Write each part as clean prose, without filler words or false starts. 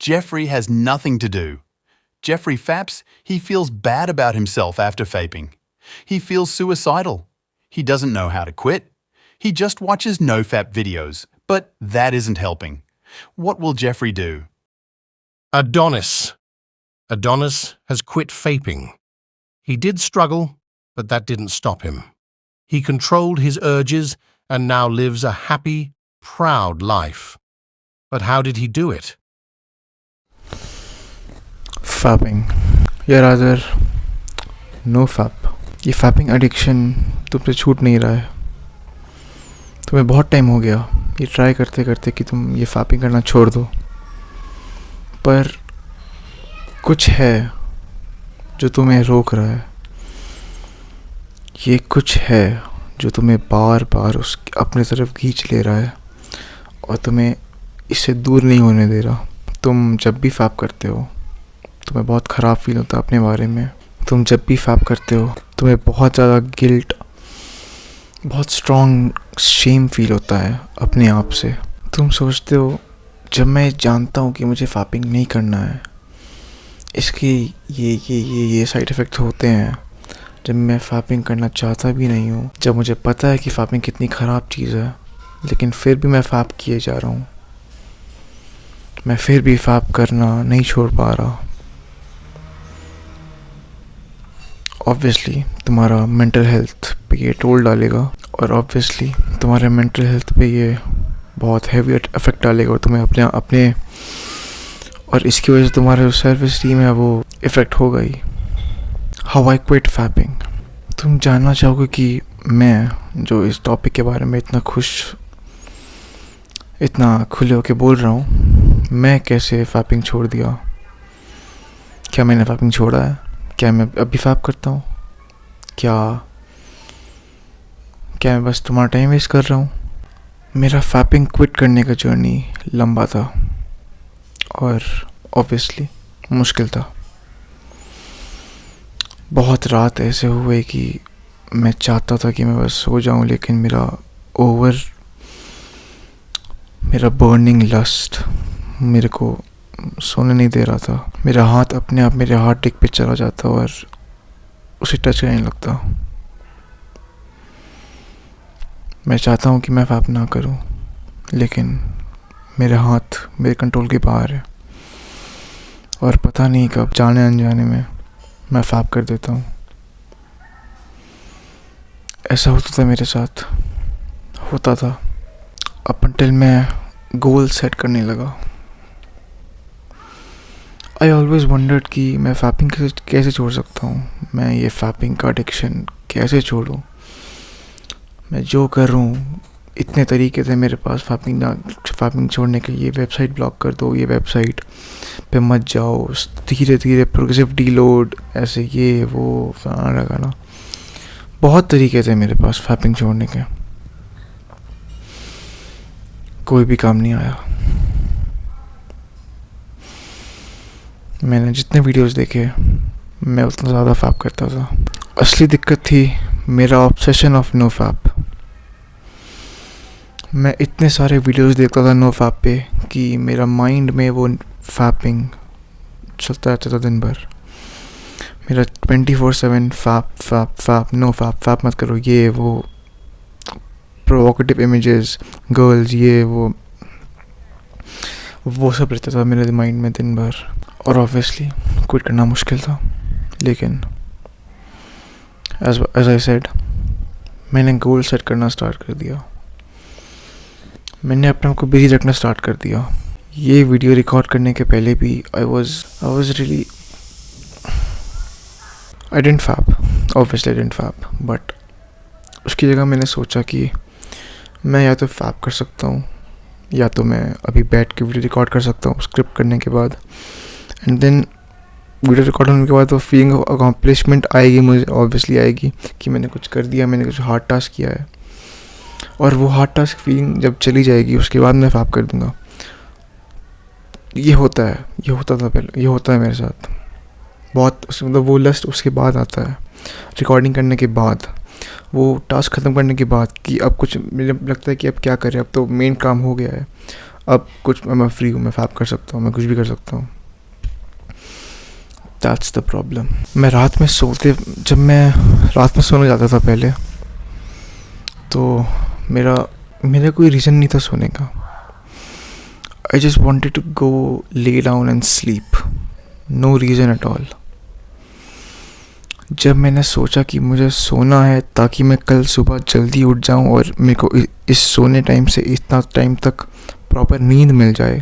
Jeffrey has nothing to do. Jeffrey faps, he feels bad about himself after vaping. He feels suicidal. He doesn't know how to quit. He just watches no-fap videos, but that isn't helping. What will Jeffrey do? Adonis. Adonis has quit vaping. He did struggle, but that didn't stop him. He controlled his urges and now lives a happy, proud life. But how did he do it? Fapping, या rather no fap. ये fapping addiction तुमसे छूट नहीं रहा है। तुम्हें बहुत time हो गया ये ट्राई करते करते कि तुम ये फैपिंग करना छोड़ दो, पर कुछ है जो तुम्हें रोक रहा है। ये कुछ है जो तुम्हें बार बार अपने तरफ खींच ले रहा है और तुम्हें इससे दूर नहीं होने दे रहा। तुम जब भी फैप करते हो तुम्हें बहुत ख़राब फील होता है अपने बारे में। तुम जब भी फैप करते हो तुम्हें बहुत ज़्यादा गिल्ट, बहुत स्ट्रॉन्ग शेम फील होता है अपने आप से। तुम सोचते हो जब मैं जानता हूँ कि मुझे फैपिंग नहीं करना है, इसके ये साइड इफ़ेक्ट होते हैं। जब मैं फैपिंग करना चाहता भी नहीं हूँ, जब मुझे पता है कि फैपिंग कितनी ख़राब चीज़ है, लेकिन फिर भी मैं फैप किए जा रहा हूँ। मैं फिर भी फैप करना नहीं छोड़ पा रहा। ऑब्वियसली तुम्हारा मेंटल हेल्थ पे ये टोल डालेगा और ऑब्वियसली तुम्हारे मेंटल हेल्थ पे ये बहुत हैवी इफेक्ट डालेगा और तुम्हें अपने और इसकी वजह से तुम्हारा जो सेल्फ एस्टीम है वो इफ़ेक्ट होगा ही। How I quit fapping. तुम जानना चाहोगे कि मैं जो इस टॉपिक के बारे में इतना खुले होके बोल रहा हूँ, मैं कैसे फैपिंग छोड़ दिया। क्या मैंने फैपिंग छोड़ा है? क्या मैं अभी फैप करता हूँ? क्या मैं बस तुम्हारा टाइम वेस्ट कर रहा हूँ? मेरा फैपिंग क्विट करने का जर्नी लंबा था और ऑब्वियसली मुश्किल था। बहुत रात ऐसे हुए कि मैं चाहता था कि मैं बस सो जाऊँ, लेकिन मेरा बर्निंग लस्ट मेरे को सोने नहीं दे रहा था। मेरा हाथ अपने आप मेरे हार्ट टिक पे चला जाता और उसे टच करने लगता। मैं चाहता हूँ कि मैं फैप ना करूँ, लेकिन मेरे हाथ मेरे कंट्रोल के बाहर है और पता नहीं कब जाने अनजाने में मैं फैप कर देता हूँ। ऐसा होता था मेरे साथ, होता था अप अनटिल मैं गोल सेट करने लगा। आई ऑलवेज वंडर्ड कि मैं फैपिंग कैसे छोड़ सकता हूँ। मैं ये फैपिंग का एडिक्शन कैसे छोड़ूँ। मैं जो कर रहा हूँ, इतने तरीके थे मेरे पास फैपिंग छोड़ने के। ये वेबसाइट ब्लॉक कर दो, ये वेबसाइट पे मत जाओ, धीरे धीरे प्रोग्रेसिव डीलोड, ऐसे ये वो फलाना लगाना। बहुत तरीके थे मेरे पास फैपिंग छोड़ने के, कोई भी काम नहीं आया। मैंने जितने वीडियोस देखे मैं उतना ज़्यादा फैप करता था। असली दिक्कत थी मेरा ऑब्सेशन ऑफ नो फैप। मैं इतने सारे वीडियोस देखता था नो फैप पे कि मेरा माइंड में वो फैपिंग चलता रहता था दिन भर। मेरा 24/7 फैप नो फैप मत करो, ये वो प्रोवोकेटिव इमेजेस, गर्ल्स, ये वो सब रहता था मेरे माइंड में दिन भर। और ऑब्वियसली क्विट करना मुश्किल था, लेकिन एज आई सेड, मैंने गोल सेट करना स्टार्ट कर दिया। मैंने अपने आप को बिजी रखना स्टार्ट कर दिया। ये वीडियो रिकॉर्ड करने के पहले भी आई डिडंट फैप, बट उसकी जगह मैंने सोचा कि मैं या तो फैप कर सकता हूँ या तो मैं अभी बैठ के वीडियो रिकॉर्ड कर सकता हूँ स्क्रिप्ट करने के बाद। एंड देन वीडियो रिकॉर्ड होने के बाद वो फीलिंग ऑफ अकॉम्प्लिशमेंट आएगी, मुझे ऑब्वियसली आएगी कि मैंने कुछ कर दिया, मैंने कुछ हार्ड टास्क किया है। और वो हार्ड टास्क फीलिंग जब चली जाएगी उसके बाद मैं फैप कर दूँगा। ये होता है मेरे साथ बहुत। मतलब वो लस्ट उसके बाद आता है, रिकॉर्डिंग करने के बाद, वो टास्क ख़त्म करने के बाद, कि अब कुछ मुझे लगता है कि अब क्या करें, अब तो मेन काम हो गया है, अब कुछ मैं फ्री हूँ, मैं फैप कर सकता हूँ, मैं कुछ भी कर सकता हूँ. That's the problem. जब मैं रात में सोने जाता था पहले, तो मेरा कोई रीज़न नहीं था सोने का. I just wanted to go lay down and sleep. No reason at all. जब मैंने सोचा कि मुझे सोना है ताकि मैं कल सुबह जल्दी उठ जाऊं और मेरे को इस सोने टाइम से इतना टाइम तक प्रॉपर नींद मिल जाए,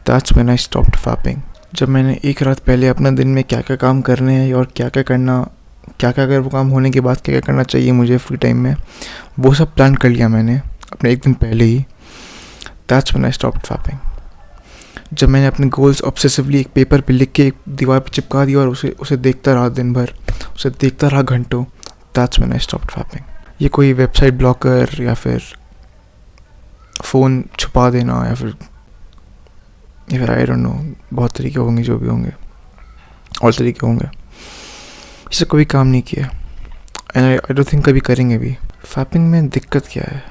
that's when I stopped fapping. जब मैंने एक रात पहले अपना दिन में क्या क्या काम करने हैं और क्या क्या अगर वो काम होने के बाद क्या क्या करना चाहिए मुझे फ्री टाइम में, वो सब प्लान कर लिया मैंने अपने एक दिन पहले ही. That's when I stopped fapping. जब मैंने अपने गोल्स ऑब्सेसिवली एक पेपर पे लिख के एक दीवार पे चिपका दिया और उसे देखता रहा दिन भर, उसे देखता रहा घंटों, that's when I stopped fapping. ये कोई वेबसाइट ब्लॉकर या फिर फ़ोन छुपा देना या फिर आई डोंट नो, बहुत तरीके होंगे, जो भी होंगे और तरीके होंगे, इससे कोई काम नहीं किया एंड आई डोंट थिंक कभी करेंगे भी. फैपिंग में दिक्कत क्या है?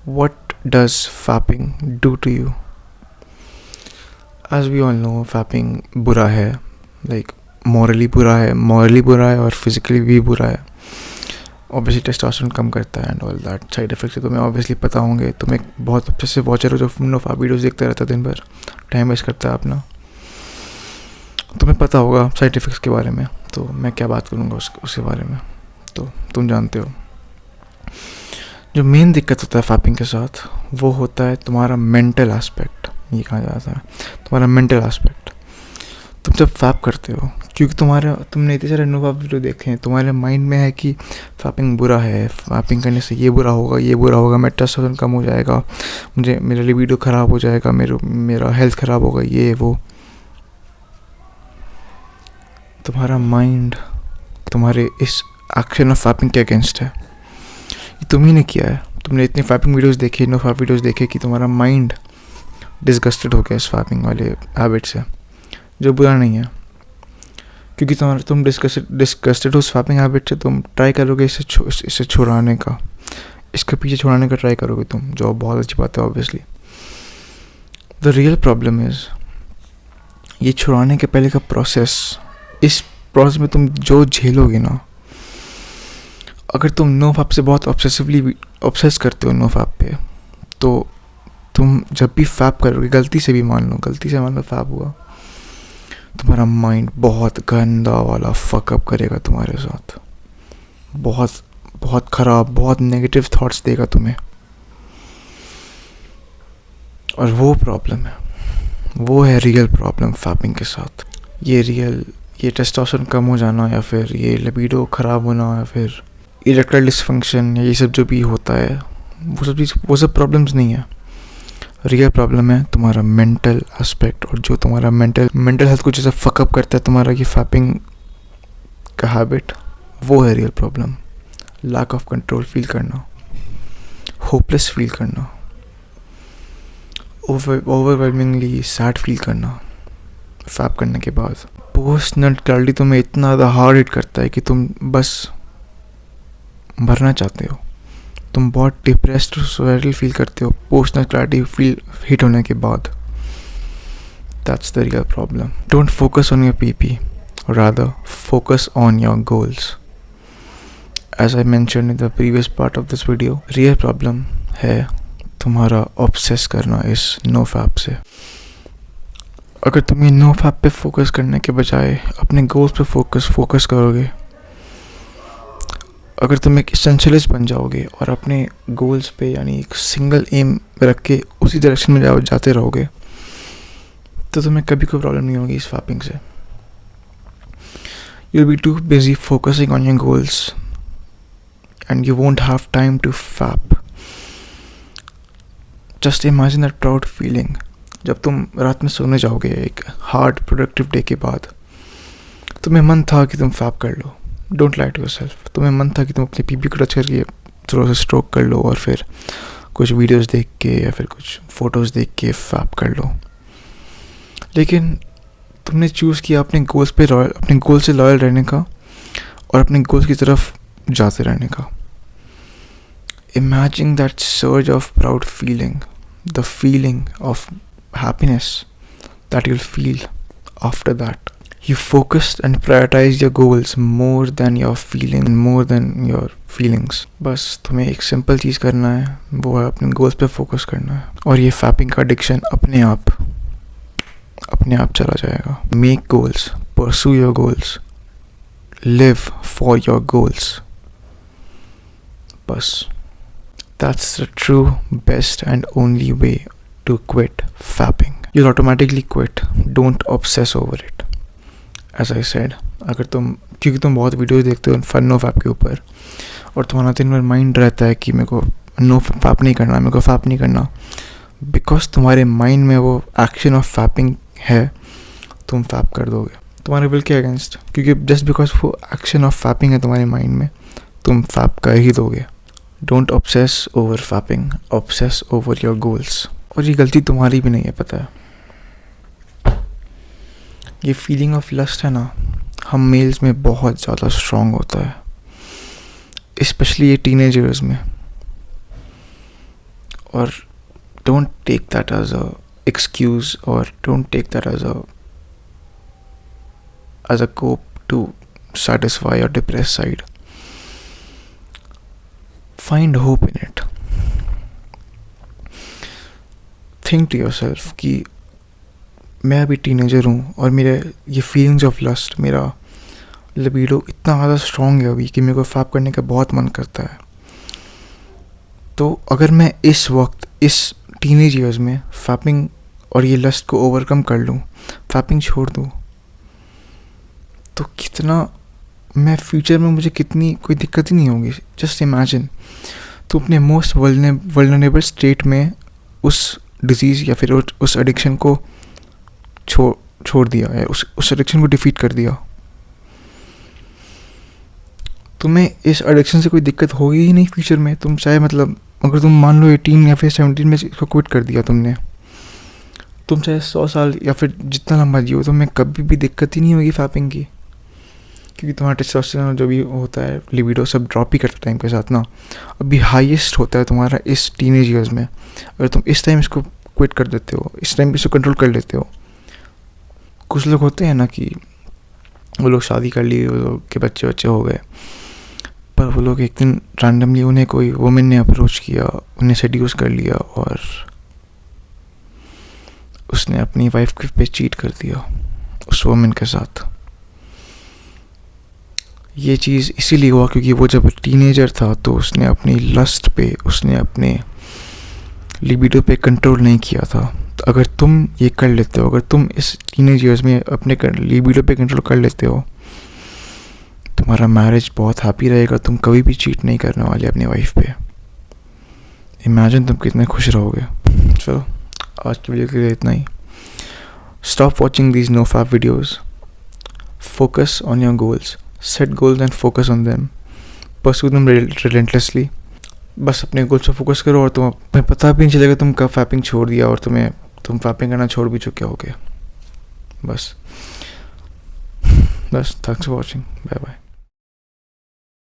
What does fapping do to you? As we all know, fapping बुरा है. लाइक मॉरली बुरा है और फिजिकली भी बुरा है. ऑब्वियसली टेस्टोस्टेरोन कम करता है and all that. Side effects तुम्हें ऑब्वियसली पता होंगे. तुम एक बहुत अच्छे से वॉचर हो जो नो फैप वीडियोस देखता रहता है दिन भर, टाइम वेस्ट करता है अपना. तुम्हें पता होगा साइड इफेक्ट्स के बारे में, तो मैं क्या बात करूँगा उसके बारे में, तो तुम जानते हो. जो मेन दिक्कत होता है फैपिंग के साथ, वो होता है तुम्हारा मेंटल एस्पेक्ट. ये कहा जाता है तुम्हारा मेंटल एस्पेक्ट. तुम जब फैप करते हो, क्योंकि तुमने इतने सारे नो फैप वीडियो देखे हैं, तुम्हारे माइंड में है कि फैपिंग बुरा है, फैपिंग करने से ये बुरा होगा, मेरा टेस्टोस्टेरोन कम हो जाएगा, मेरा लिबिडो ख़राब हो जाएगा, मेरा हेल्थ ख़राब होगा, ये वो. तुम्हारा माइंड तुम्हारे इस एक्शन ऑफ फैपिंग के अगेंस्ट है. ये तुम ही ने किया है. तुमने इतने फैपिंग वीडियोस देखे, नो फैप वीडियोस देखे कि तुम्हारा माइंड डिस्गस्टेड हो गया इस फैपिंग वाले हैबिट से, जो बुरा नहीं है. क्योंकि तुम डिस्गस्टेड हो उस फैपिंग हैबिट से, तुम ट्राई करोगे इसे छुड़ाने का, इसके पीछे छुड़ाने का ट्राई करोगे तुम, जो बहुत अच्छी बात है obviously. The real problem is ये छुड़ाने के पहले का प्रोसेस. इस प्रोसेस में तुम जो झेलोगे ना, अगर तुम नो फैप से बहुत ऑब्सेस करते हो नो फैप पे, तो तुम जब भी फैप करोगे, गलती से मान लो फैप हुआ, तुम्हारा माइंड बहुत गंदा वाला फकअप करेगा तुम्हारे साथ. बहुत बहुत ख़राब, बहुत नेगेटिव थॉट्स देगा तुम्हें. और वो प्रॉब्लम है, वो है रियल प्रॉब्लम फैपिंग के साथ. ये टेस्टोस्टेरोन कम हो जाना, या फिर ये लिबिडो ख़राब होना, या फिर इरेक्टाइल डिसफंक्शन, या ये सब जो भी होता है, वो सब प्रॉब्लम्स नहीं है. रियल प्रॉब्लम है तुम्हारा मेंटल एस्पेक्ट. और जो तुम्हारा मेंटल हेल्थ को जैसे फकअप करता है तुम्हारा ये फैपिंग का हैबिट, वो है real problem. Lack of control feel करना, होपलेस फील करना, ओवरवेलमिंगली सैड फील करना फैप करने के बाद. पोस्ट नटैलिटी तुम्हें इतना ज़्यादा हार्ड हिट करता है कि तुम बस मरना चाहते हो. तुम बहुत डिप्रेस्ड, सुसाइडल फील करते हो पोस्ट नटैलिटी फील हिट होने के बाद. That's the real problem. Don't focus on your PP, rather focus on your goals. As I mention in the previous part of this video, real problem है तुम्हारा obsess करना इस no fap से. अगर तुम ये नो फैप पे focus करने के बजाय अपने गोल्स पे फोकस करोगे, अगर तुम एक एसेंशियलिस्ट बन जाओगे और अपने गोल्स पे यानी एक सिंगल एम रख के उसी डायरेक्शन में जाते रहोगे, तो तुम्हें कभी कोई प्रॉब्लम नहीं होगी इस फैपिंग से. You will be too busy focusing on your goals and you won't have time to fap. Just imagine that proud feeling. जब तुम रात में सोने जाओगे एक हार्ड प्रोडक्टिव डे के बाद, तुम्हें मन था कि तुम फैप कर लो. Don't lie to yourself. तुम्हें मन था कि तुम अपने पीपी को टच करके थोड़ा सा स्ट्रोक कर लो और फिर कुछ वीडियोस देख के या फिर कुछ फ़ोटोज़ देख के फैप कर लो. लेकिन तुमने चूज़ किया अपने गोल से लॉयल रहने का और अपने गोल्स की तरफ जाते रहने का. Imagine that surge of proud feeling the feeling of happiness that you'll feel after that. You focused and prioritized your goals more than your feeling, more than your feelings. बस तुम्हें एक सिंपल चीज़ करना है, वो है अपने गोल्स पे focus करना है, और ये फैपिंग का एडिक्शन अपने आप चला जाएगा. Make goals, pursue your goals, live for your goals. बस that's the true, best and only way to quit fapping. You'll automatically quit. Don't obsess over it. As I said, क्योंकि तुम बहुत videos देखते हो फन नो फैप के ऊपर, और तुम्हारा दिन भर माइंड रहता है कि मेरे को नो फैप नहीं करना, मेरे को फैप नहीं करना, बिकॉज तुम्हारे माइंड में वो एक्शन ऑफ फैपिंग है, तुम फैप कर दोगे तुम्हारे विल के अगेंस्ट, क्योंकि जस्ट बिकॉज वो एक्शन ऑफ फैपिंग है तुम्हारे माइंड में, तुम फैप कर ही दोगे. Don't obsess over fapping, obsess over your goals. और ये गलती तुम्हारी भी नहीं है, पता है. ये फीलिंग ऑफ लस्ट है ना, हम मेल्स में बहुत ज़्यादा स्ट्रॉन्ग होता है, स्पेशली ये टीनेज ईयर्स में. और don't take that as a excuse, और don't take that as a cope to satisfy your depressed side. Find hope in it. Think to yourself कि मैं अभी टीनेजर हूँ और मेरे ये फीलिंग्स ऑफ लस्ट, मेरा लिबिडो इतना ज़्यादा स्ट्रॉन्ग है अभी कि मेरे को फैप करने का बहुत मन करता है. तो अगर मैं इस वक्त, इस टीनेज ईयर्स में फैपिंग और ये लस्ट को ओवरकम कर लूँ, फैपिंग छोड़ दूँ, तो कितना मैं फ्यूचर में मुझे कितनी कोई दिक्कत ही नहीं होगी. जस्ट इमेजिन, तो अपने मोस्ट वल्नरेबल स्टेट में उस डिजीज़ या फिर उस एडिक्शन को छोड़ दिया है, उस एडिक्शन को डिफीट कर दिया. तुम्हें इस एडिक्शन से कोई दिक्कत होगी ही नहीं फ्यूचर में. तुम चाहे मतलब अगर तुम मान लो 18 या फिर 17 में इसको क्विट कर दिया तुमने, तुम चाहे 100 साल या फिर जितना लंबा जियो, तुम्हें कभी भी दिक्कत ही नहीं होगी फैपिंग की, क्योंकि तुम्हारा टेस्टोस्टेरोन जो भी होता है, लिबिडो सब ड्रॉप ही करता है टाइम के साथ ना. अभी हाईएस्ट होता है तुम्हारा इस टीनेज ईयर्स में. अगर तुम इस टाइम इसको क्विट कर देते हो, इस टाइम इसको कंट्रोल कर लेते हो. कुछ लोग होते हैं ना कि वो लोग शादी कर लिए, वो लोग के बच्चे हो गए, पर वो लोग एक दिन रैंडमली उन्हें कोई वुमेन ने अप्रोच किया, उन्हें सेड्यूस कर लिया और उसने अपनी वाइफ पे चीट कर दिया उस वुमेन के साथ. ये चीज़ इसीलिए हुआ क्योंकि वो जब टीनेजर था तो उसने अपनी लस्ट पे, उसने अपने लिबिडो पे कंट्रोल नहीं किया था. तो अगर तुम ये कर लेते हो, अगर तुम इस टीनेज ईयर्स में अपने लिबिडो पे कंट्रोल कर लेते हो, तुम्हारा मैरिज बहुत हैप्पी रहेगा. तुम कभी भी चीट नहीं करने वाले अपनी वाइफ पे. इमेजिन तुम कितने खुश रहोगे. चलो आज की वीडियो के लिए इतना ही. Stop watching these no fap videos. Focus on your goals. Set goals and focus on them. Pursue them relentlessly. बस अपने गोल्स पर फोकस करो और तुम्हें पता भी नहीं चलेगा तुम कब फैपिंग छोड़ दिया और तुम फैपिंग करना छोड़ भी चुके होगे. बस thanks for watching. Bye bye.